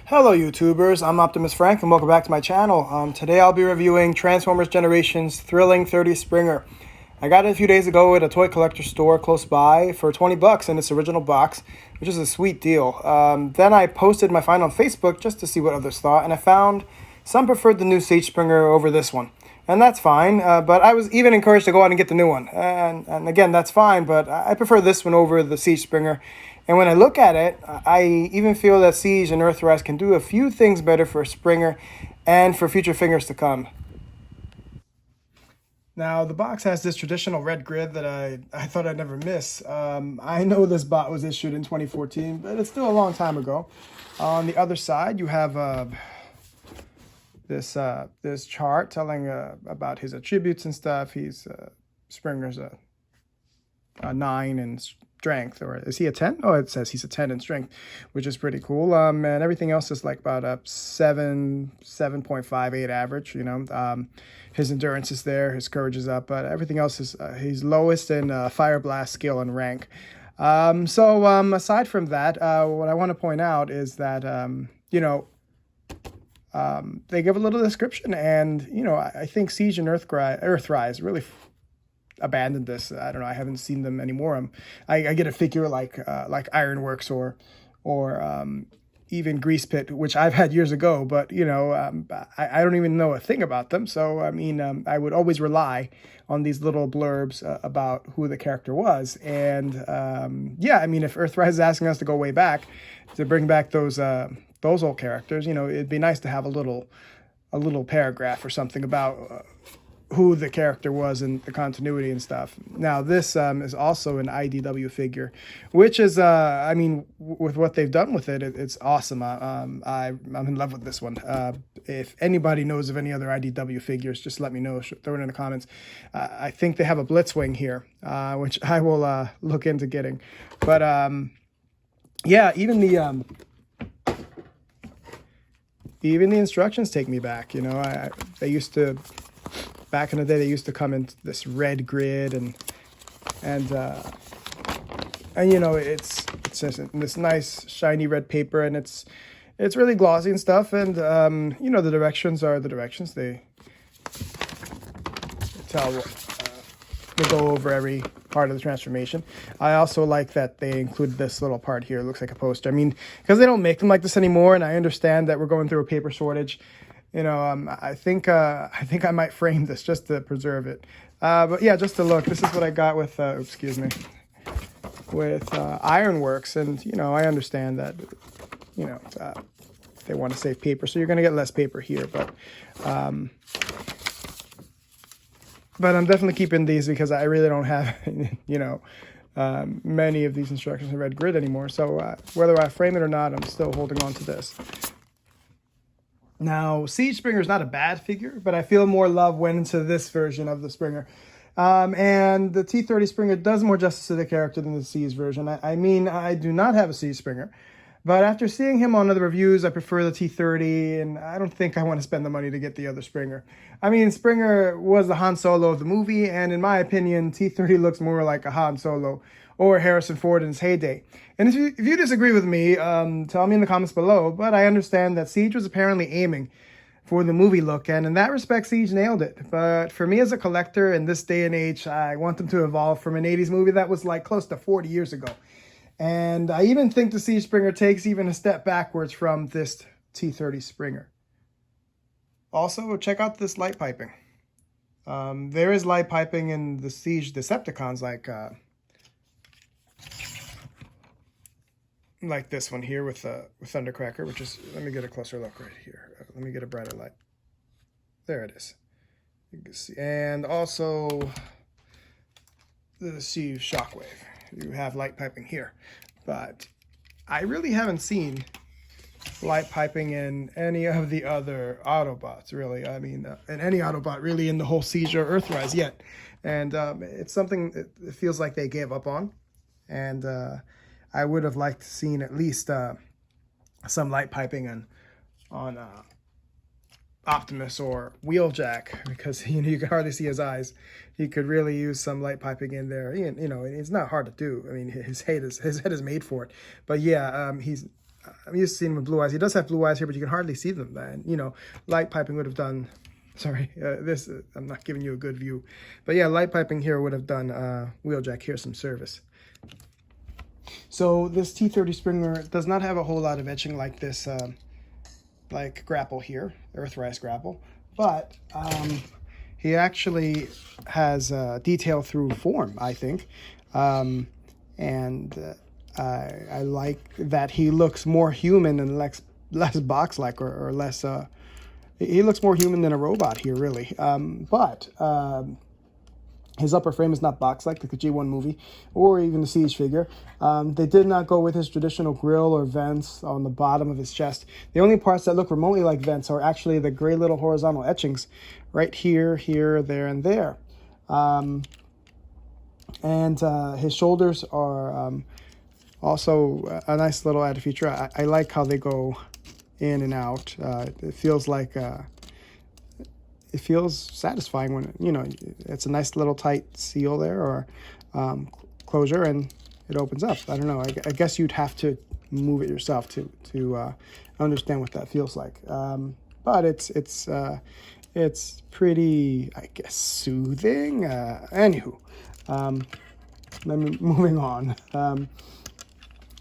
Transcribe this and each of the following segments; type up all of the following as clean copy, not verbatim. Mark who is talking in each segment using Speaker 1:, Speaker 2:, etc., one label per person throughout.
Speaker 1: Hello YouTubers, I'm Optimus Frank and welcome back to my channel. Today I'll be reviewing Transformers Generations Thrilling 30 Springer. I got it a few days ago at a toy collector store close by for 20 bucks in its original box, which is a sweet deal. Then I posted my find on Facebook just to see what others thought, and I found some preferred the new Siege Springer over this one. And that's fine, but I was even encouraged to go out and get the new one. And again, that's fine, but I prefer this one over the Siege Springer. And when I look at it, I even feel that Siege and Earthrise can do a few things better for Springer and for future figures to come. Now, the box has this traditional red grid that I thought I'd never miss. I know this bot was issued in 2014, but it's still a long time ago. On the other side, you have this chart telling about his attributes and stuff. He's Springer's a 9 in strength, or is he a 10? Oh, it says he's a 10 in strength, which is pretty cool. And everything else is like about a 7.58 average. You know, his endurance is there, his courage is up, but everything else is he's lowest in Fire Blast skill and rank. Aside from that, what I want to point out is that you know, they give a little description, and you know, I think Siege and Earthrise really abandoned this. I don't know. I haven't seen them anymore. I get a figure like Ironworks or even Grease Pit, which I've had years ago, but you know, I don't even know a thing about them. So I mean, I would always rely on these little blurbs about who the character was. And yeah, I mean, if Earthrise is asking us to go way back to bring back those old characters, you know, it'd be nice to have a little paragraph or something about who the character was and the continuity and stuff. Now, this is also an IDW figure, which is, I mean, with what they've done with it, it's awesome. I'm in love with this one. If anybody knows of any other IDW figures, just let me know. Throw it in the comments. I think they have a Blitzwing here, which I will look into getting. But yeah, even the instructions take me back. You know, they used to. Back in the day, they used to come in this red grid, and you know, it's just this nice shiny red paper, and it's really glossy and stuff. And you know, the directions are the directions. They go over every part of the transformation. I also like that they include this little part here. It looks like a poster. I mean, because they don't make them like this anymore, and I understand that we're going through a paper shortage. You know, I think I might frame this just to preserve it. But yeah, just to look, this is what I got with, with Ironworks. And, you know, I understand that, you know, they want to save paper, so you're going to get less paper here. But I'm definitely keeping these because I really don't have, you know, many of these instructions in red grid anymore. So whether I frame it or not, I'm still holding on to this. Now, Siege Springer is not a bad figure, but I feel more love went into this version of the Springer. And the T30 Springer does more justice to the character than the Siege version. I mean, I do not have a Siege Springer, but after seeing him on other reviews, I prefer the T30, and I don't think I want to spend the money to get the other Springer. I mean, Springer was the Han Solo of the movie, and in my opinion, T30 looks more like a Han Solo or Harrison Ford in his heyday. And if you disagree with me, tell me in the comments below, but I understand that Siege was apparently aiming for the movie look, and in that respect, Siege nailed it. But for me as a collector in this day and age, I want them to evolve from an 80s movie that was like close to 40 years ago. And I even think the Siege Springer takes even a step backwards from this T30 Springer. Also, check out this light piping. There is light piping in the Siege Decepticons, like this one here with Thundercracker, which is, let me get a closer look right here. Let me get a brighter light. There it is. You can see, and also the Siege Shockwave. You have light piping here, but I really haven't seen light piping in any of the other Autobots, really. I mean, in any Autobot really in the whole Siege or Earthrise yet. And it's something it feels like they gave up on. And I would have liked to seen at least some light piping on Optimus or Wheeljack, because you know, you can hardly see his eyes. He could really use some light piping in there. You know, it's not hard to do. I mean, his head is made for it. But yeah, I'm used to seeing him with blue eyes. He does have blue eyes here, but you can hardly see them. And, you know, light piping would have done, sorry, I'm not giving you a good view. But yeah, light piping here would have done Wheeljack here some service. So this T30 Springer does not have a whole lot of etching like this, like grapple here, Earthrise grapple. But he actually has detail through form, I think. I like that he looks more human and less box-like, or less. He looks more human than a robot here, really. His upper frame is not box-like, like the G1 movie, or even the Siege figure. They did not go with his traditional grill or vents on the bottom of his chest. The only parts that look remotely like vents are actually the gray little horizontal etchings right here, here, there, and there. His shoulders are also a nice little added feature. I like how they go in and out. It feels like... it feels satisfying when, you know, it's a nice little tight seal there, or closure, and it opens up. I don't know. I guess you'd have to move it yourself to understand what that feels like. But it's pretty, I guess, soothing. Anywho, moving on.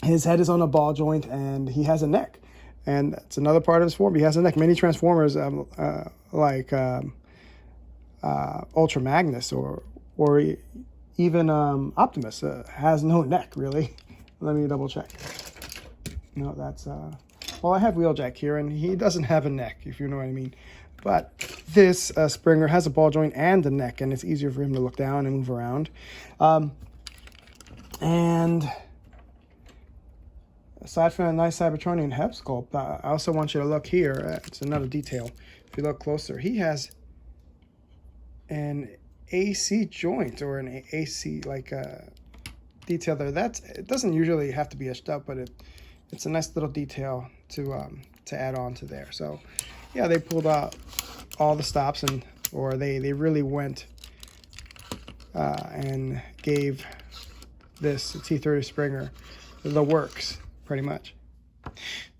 Speaker 1: His head is on a ball joint, and he has a neck. And that's another part of his form. He has a neck. Many Transformers, like Ultra Magnus or even Optimus, has no neck, really. Let me double check. No, that's... well, I have Wheeljack here, and he doesn't have a neck, if you know what I mean. But this Springer has a ball joint and a neck, and it's easier for him to look down and move around. And... aside from a nice Cybertronian head sculpt, I also want you to look here. It's another detail. If you look closer, he has an AC joint, or an AC detail there. It doesn't usually have to be etched up, but it's a nice little detail to add on to there. So yeah, they pulled out all the stops, or they really went and gave this T30 Springer the works, pretty much.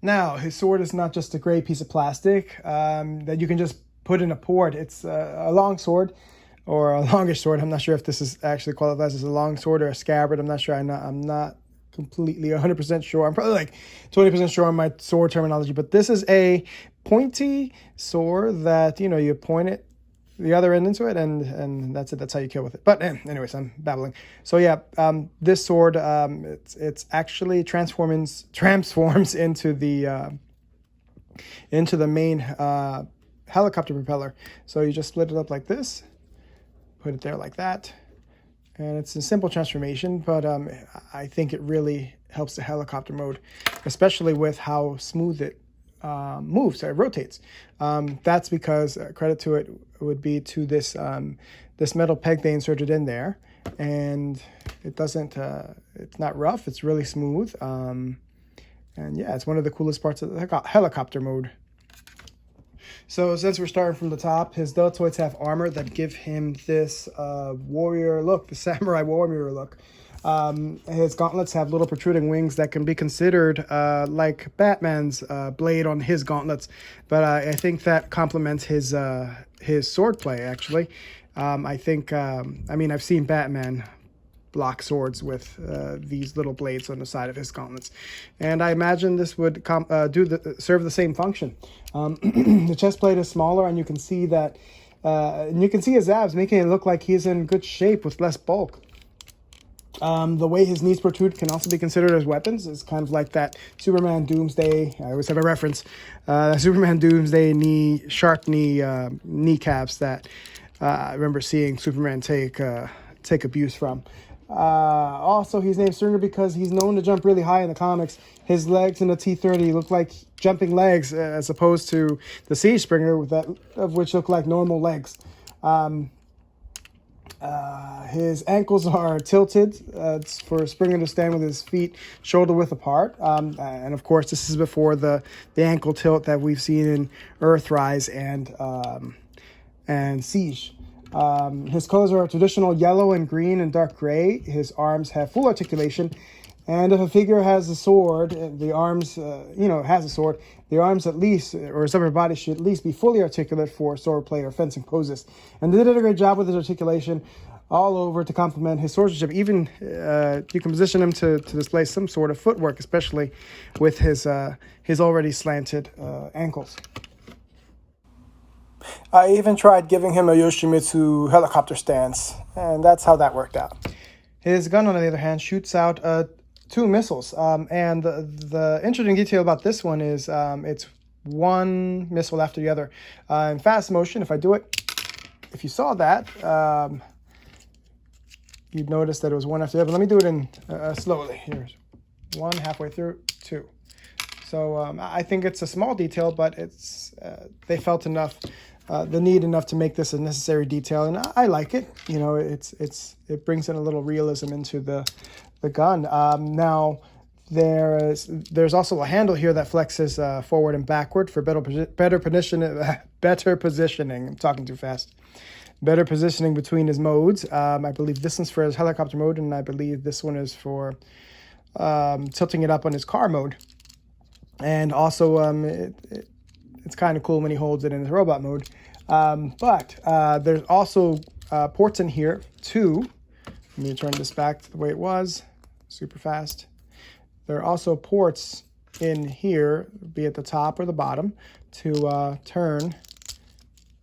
Speaker 1: Now, his sword is not just a gray piece of plastic that you can just put in a port. It's a long sword, or a longish sword. I'm not sure if this is actually qualifies as a long sword or a scabbard. I'm not sure. I'm not completely 100% sure. I'm probably like 20% sure on my sword terminology. But this is a pointy sword that, you know, you point it the other end into it, and that's it. That's how you kill with it. But anyways, I'm babbling. So yeah, this sword, it's actually transforms into the main helicopter propeller. So you just split it up like this, put it there like that, and it's a simple transformation. But I think it really helps the helicopter mode, especially with how smooth it moves, it rotates. That's because credit to it would be to this this metal peg they inserted in there, and it doesn't it's not rough, it's really smooth, and yeah, it's one of the coolest parts of the helicopter mode. So since we're starting from the top, his deltoids have armor that give him this warrior look, the samurai warrior look. His gauntlets have little protruding wings that can be considered like Batman's blade on his gauntlets, but I think that complements his swordplay, actually. I think, I mean, I've seen Batman block swords with these little blades on the side of his gauntlets, and I imagine this would serve the same function. The chest plate is smaller, and you can see that, and you can see his abs, making it look like he's in good shape with less bulk. The way his knees protrude can also be considered as weapons. It's kind of like that Superman Doomsday. I always have a reference. Superman Doomsday shark kneecaps that I remember seeing Superman take abuse from. Also, he's named Springer because he's known to jump really high in the comics. His legs in the T30 look like jumping legs, as opposed to the Siege Springer, which look like normal legs. His ankles are tilted for Springer to stand with his feet shoulder width apart. And of course, this is before the ankle tilt that we've seen in Earthrise and Siege. His colors are traditional yellow and green and dark gray. His arms have full articulation, And if a figure has a sword, the arms, has a sword, the arms at least, or his upper body should at least be fully articulate for sword play or fencing poses. And they did a great job with his articulation all over to complement his swordsmanship. Even you can position him to display some sort of footwork, especially with his already slanted ankles. I even tried giving him a Yoshimitsu helicopter stance, and that's how that worked out. His gun, on the other hand, shoots out 2 missiles. And the interesting detail about this one is it's one missile after the other. In fast motion, if I do it, if you saw that, you'd notice that it was one after the other. Let me do it in slowly. Here's 1 halfway through, 2. So I think it's a small detail, but it's they felt enough, the need enough to make this a necessary detail, and I like it. It brings in a little realism into the gun. Now there's also a handle here that flexes forward and backward for better positioning. I'm talking too fast. Better positioning between his modes. I believe this one's for his helicopter mode, and I believe this one is for tilting it up on his car mode. And also, it's kind of cool when he holds it in his robot mode. But there's also ports in here, too. Let me turn this back to the way it was, super fast. There are also ports in here, be it the top or the bottom, to turn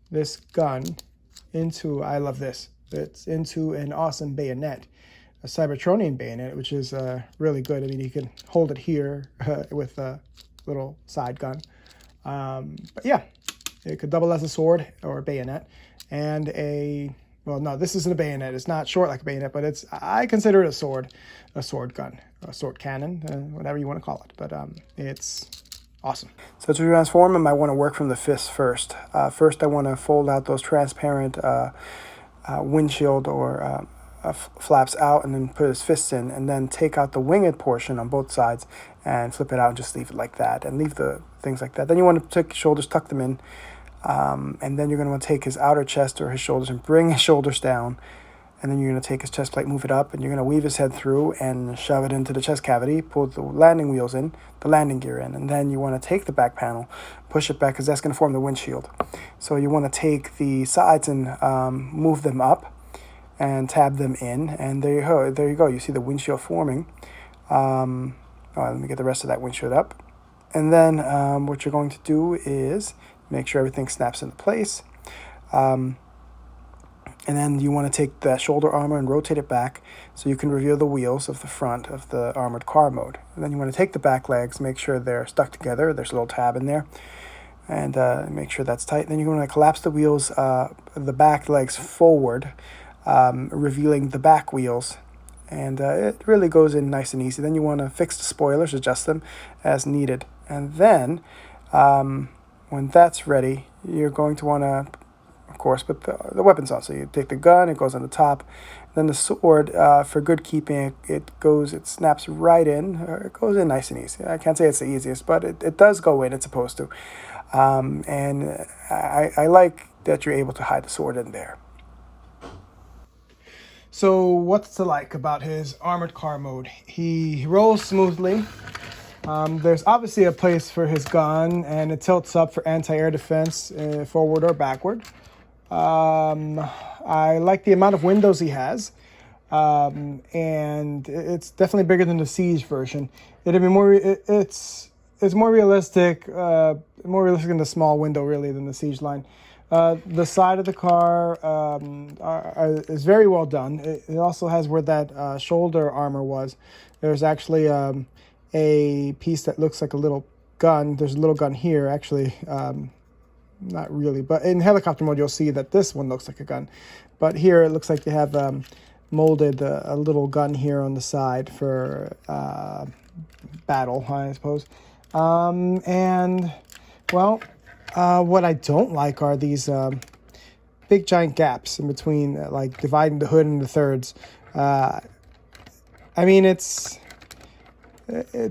Speaker 1: this gun into, I love this, it's into an awesome bayonet, a Cybertronian bayonet, which is really good. I mean, you can hold it here with a little side gun. But yeah, it could double as a sword or a bayonet, and well, no, this isn't a bayonet. It's not short like a bayonet, but I consider it a sword gun, a sword cannon, whatever you want to call it. But it's awesome. So to transform him, I want to work from the fists first. First, I want to fold out those transparent windshield or flaps out, and then put his fists in, and then take out the winged portion on both sides and flip it out and just leave it like that, and leave the things like that. Then you want to take his shoulders, tuck them in, and then you're going to want to take his outer chest or his shoulders and bring his shoulders down, and then you're going to take his chest plate, move it up, and you're going to weave his head through and shove it into the chest cavity, pull the landing wheels in, the landing gear in, and then you want to take the back panel, push it back, because that's going to form the windshield. So you want to take the sides and move them up and tab them in, and there you go. You see the windshield forming. All right, let me get the rest of that windshield up. And then what you're going to do is make sure everything snaps into place. And then you want to take that shoulder armor and rotate it back so you can reveal the wheels of the front of the armored car mode. And then you want to take the back legs, make sure they're stuck together. There's a little tab in there. And make sure that's tight. Then you're going to collapse the wheels, the back legs forward, revealing the back wheels. And it really goes in nice and easy. Then you want to fix the spoilers, adjust them as needed. And then when that's ready, you're going to want to, of course, put the weapons on. So you take the gun, it goes on the top. Then the sword, for good keeping, it snaps right in. It goes in nice and easy. I can't say it's the easiest, but it does go in. It's supposed to. And I like that you're able to hide the sword in there. So what's to like about his armored car mode? He rolls smoothly. There's obviously a place for his gun, and it tilts up for anti-air defense, forward or backward. I like the amount of windows he has, and it's definitely bigger than the Siege version. It'd be more. It's more realistic. More realistic in the small window, really, than the Siege line. The side of the car is very well done. It also has where that shoulder armor was. There's actually a piece that looks like a little gun. There's a little gun here, actually. Not really, but in helicopter mode, you'll see that this one looks like a gun. But here, it looks like they have molded a little gun here on the side for battle, I suppose. And, well... what I don't like are these big giant gaps in between, like dividing the hood into thirds. I mean, it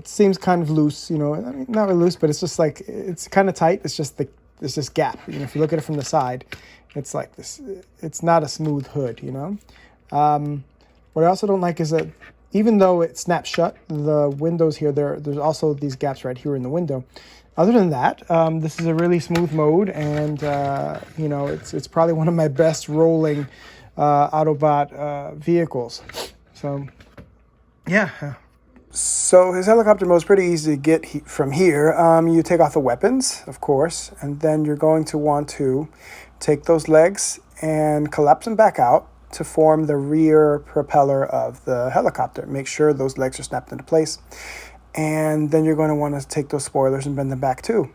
Speaker 1: seems kind of loose, you know. I mean, not really loose, but it's just like it's kind of tight. It's just this gap. You know, if you look at it from the side, it's like this. It's not a smooth hood, you know. What I also don't like is that even though it snaps shut, the windows here, there's also these gaps right here in the window. Other than that, this is a really smooth mode, and you know, it's probably one of my best rolling Autobot vehicles. So yeah. So his helicopter mode is pretty easy to get from here. You take off the weapons, of course, and then you're going to want to take those legs and collapse them back out to form the rear propeller of the helicopter. Make sure those legs are snapped into place. And then you're going to want to take those spoilers and bend them back too,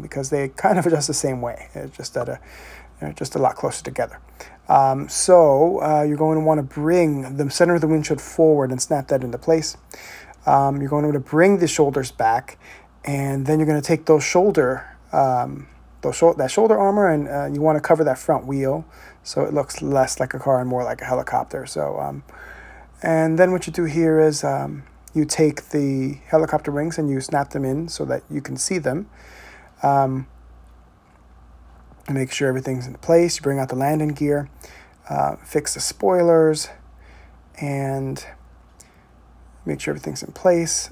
Speaker 1: because they kind of adjust the same way. They're just a lot closer together. So you're going to want to bring the center of the windshield forward and snap that into place. You're going to want to bring the shoulders back, and then you're going to take those that shoulder armor, and you want to cover that front wheel so it looks less like a car and more like a helicopter. So, and then what you do here is you take the helicopter wings and you snap them in so that you can see them. Make sure everything's in place. You bring out the landing gear, fix the spoilers, and make sure everything's in place.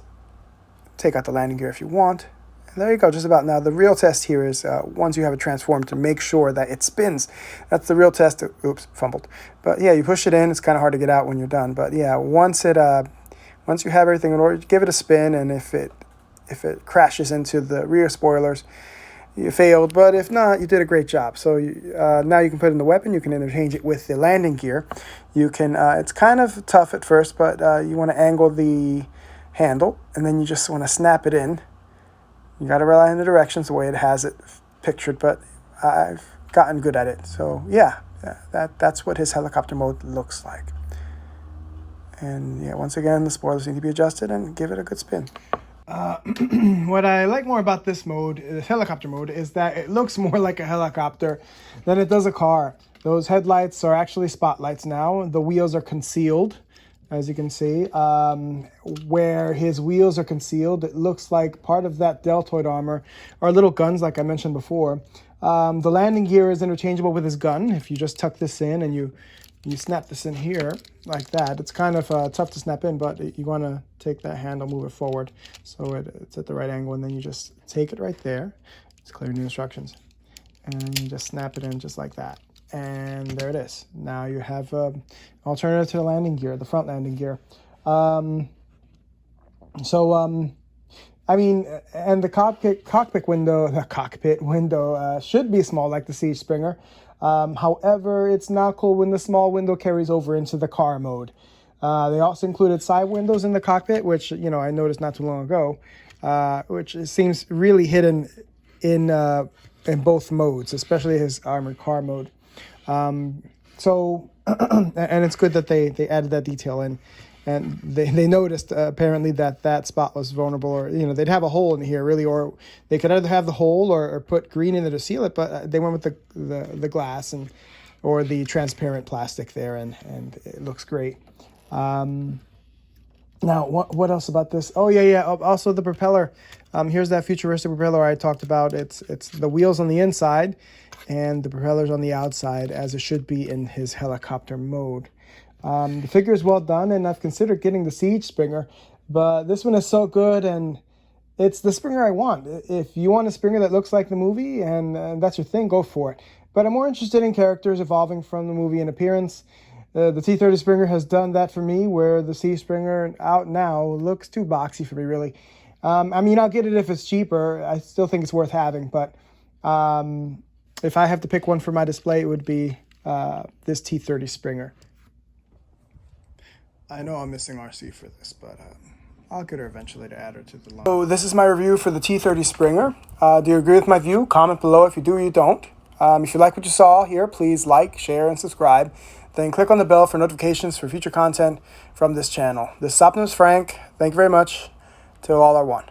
Speaker 1: Take out the landing gear if you want. And there you go, just about. Now, the real test here is once you have it transformed, to make sure that it spins. That's the real test. Oops, fumbled. But yeah, you push it in. It's kind of hard to get out when you're done. But yeah, once you have everything in order, give it a spin, and if it crashes into the rear spoilers, you failed. But if not, you did a great job. So now you can put in the weapon. You can interchange it with the landing gear. You can. It's kind of tough at first, but you want to angle the handle, and then you just want to snap it in. You got to rely on the directions the way it has it pictured, but I've gotten good at it. So yeah, that's what his helicopter mode looks like. And yeah, once again, the spoilers need to be adjusted and give it a good spin. What I like more about this mode, this helicopter mode, is that it looks more like a helicopter than it does a car. Those headlights are actually spotlights now. The wheels are concealed, as you can see. Where his wheels are concealed, it looks like part of that deltoid armor are little guns, like I mentioned before. The landing gear is interchangeable with his gun. If you just tuck this in and you snap this in here like that, it's kind of tough to snap in, but you want to take that handle, move it forward so it's at the right angle, and then you just take it right there. It's clear new instructions. And you just snap it in just like that. And there it is. Now you have an alternative to the landing gear, the front landing gear. I mean, and the cockpit window should be small like the Siege Springer. However, it's not cool when the small window carries over into the car mode. They also included side windows in the cockpit, which, you know, I noticed not too long ago, which seems really hidden in both modes, especially his armored car mode. And it's good that they added that detail in, and they noticed apparently that spot was vulnerable, or, you know, they'd have a hole in here really, or they could either have the hole or put green in there to seal it, but they went with the glass or the transparent plastic there, and it looks great. Now, what else about this? Oh, yeah. Also, the propeller. Here's that futuristic propeller I talked about. It's the wheels on the inside and the propellers on the outside, as it should be in his helicopter mode. The figure is well done, and I've considered getting the Siege Springer, but this one is so good, and it's the Springer I want. If you want a Springer that looks like the movie and that's your thing, go for it. But I'm more interested in characters evolving from the movie in appearance. The T30 Springer has done that for me, where the Siege Springer out now looks too boxy for me, really. I mean, I'll get it if it's cheaper. I still think it's worth having, but if I have to pick one for my display, it would be this T30 Springer. I know I'm missing RC for this, but I'll get her eventually to add her to the line. So this is my review for the T30 Springer. Do you agree with my view? Comment below if you do or you don't. If you like what you saw here, please like, share, and subscribe. Then click on the bell for notifications for future content from this channel. This is Optimus Frank. Thank you very much. Till all are one.